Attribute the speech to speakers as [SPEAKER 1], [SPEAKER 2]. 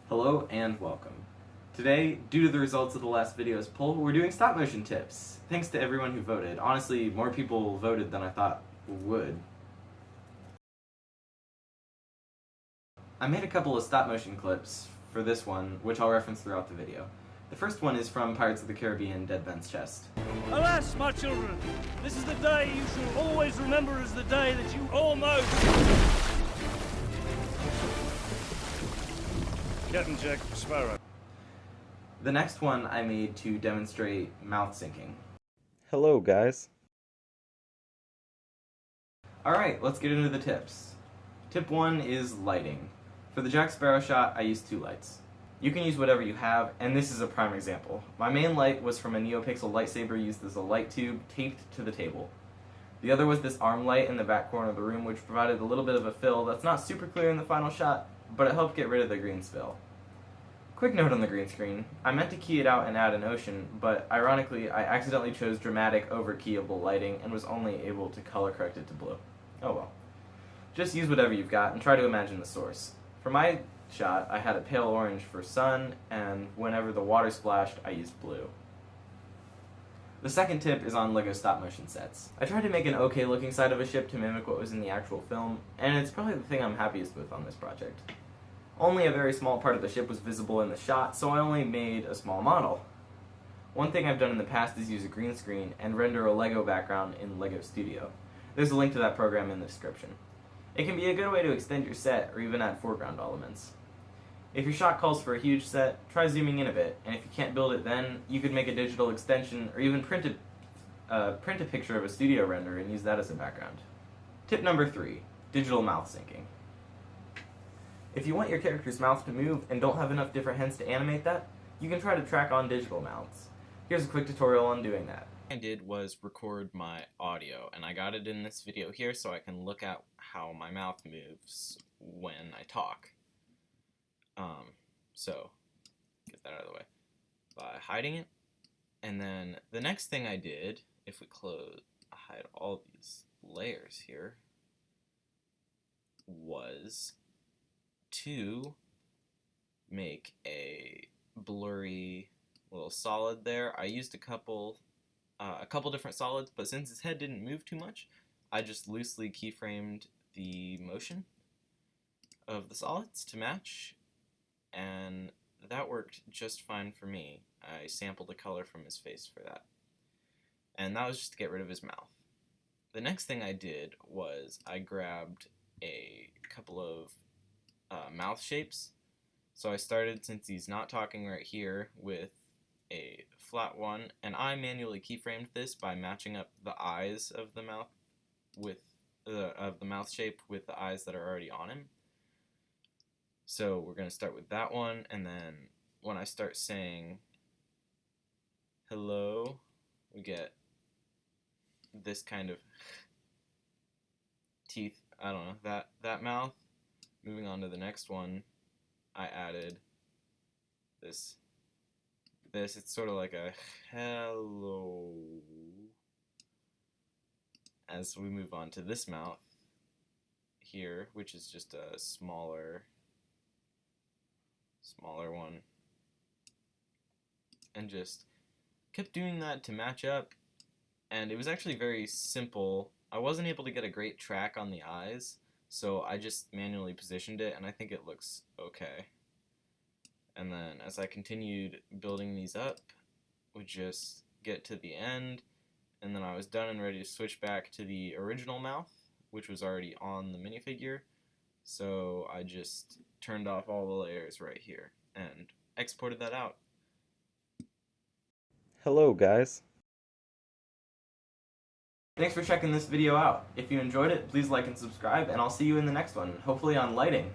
[SPEAKER 1] Hello and welcome. Today, due to the results of the last video's poll, we're doing stop motion tips. Thanks to everyone who voted. Honestly, more people voted than I thought would. I made a couple of stop motion clips for this one, which I'll reference throughout the video. The first one is from Pirates of the Caribbean: Dead Man's Chest.
[SPEAKER 2] Alas, my children, this is the day you shall always remember as the day that you almost... Captain Jack Sparrow.
[SPEAKER 1] The next one I made to demonstrate mouth syncing.
[SPEAKER 3] Hello, guys.
[SPEAKER 1] Alright, let's get into the tips. Tip 1 is lighting. For the Jack Sparrow shot, I used 2 lights. You can use whatever you have, and this is a prime example. My main light was from a NeoPixel lightsaber used as a light tube taped to the table. The other was this arm light in the back corner of the room, which provided a little bit of a fill that's not super clear in the final shot, but it helped get rid of the green spill. Quick note on the green screen, I meant to key it out and add an ocean, but ironically I accidentally chose dramatic overkeyable lighting and was only able to color correct it to blue. Oh well. Just use whatever you've got and try to imagine the source. For my shot, I had a pale orange for sun, and whenever the water splashed, I used blue. The second tip is on LEGO stop motion sets. I tried to make an okay looking side of a ship to mimic what was in the actual film, and it's probably the thing I'm happiest with on this project. Only a very small part of the ship was visible in the shot, so I only made a small model. One thing I've done in the past is use a green screen and render a LEGO background in LEGO Studio. There's a link to that program in the description. It can be a good way to extend your set or even add foreground elements. If your shot calls for a huge set, try zooming in a bit, and if you can't build it then, you could make a digital extension or even print a picture of a studio render and use that as a background. Tip number 3, digital mouth syncing. If you want your character's mouth to move and don't have enough different hands to animate that, you can try to track on digital mouths. Here's a quick tutorial on doing that.
[SPEAKER 3] What I did was record my audio, and I got it in this video here so I can look at how my mouth moves when I talk. So, get that out of the way by hiding it. And then the next thing I did, if we hide all these layers here, was to make a blurry little solid there. I used a couple different solids, but since his head didn't move too much, I just loosely keyframed the motion of the solids to match, and that worked just fine for me. I sampled the color from his face for that, and that was just to get rid of his mouth. The next thing I did was I grabbed a couple of mouth shapes. So I started, since he's not talking right here, with a flat one, and I manually keyframed this by matching up the eyes of the mouth with the mouth shape with the eyes that are already on him. So we're going to start with that one, and then when I start saying hello, we get this kind of teeth, I don't know, that mouth. Moving on to the next one, I added this, it's sort of like a hello. As we move on to this mouth here, which is just a smaller one, and just kept doing that to match up, and it was actually very simple. I wasn't able to get a great track on the eyes, so I just manually positioned it, and I think it looks okay. And then as I continued building these up, we just get to the end, and then I was done and ready to switch back to the original mouth, which was already on the minifigure. So I just turned off all the layers right here and exported that out.
[SPEAKER 4] Hello, guys.
[SPEAKER 1] Thanks for checking this video out. If you enjoyed it, please like and subscribe, and I'll see you in the next one, hopefully on lighting.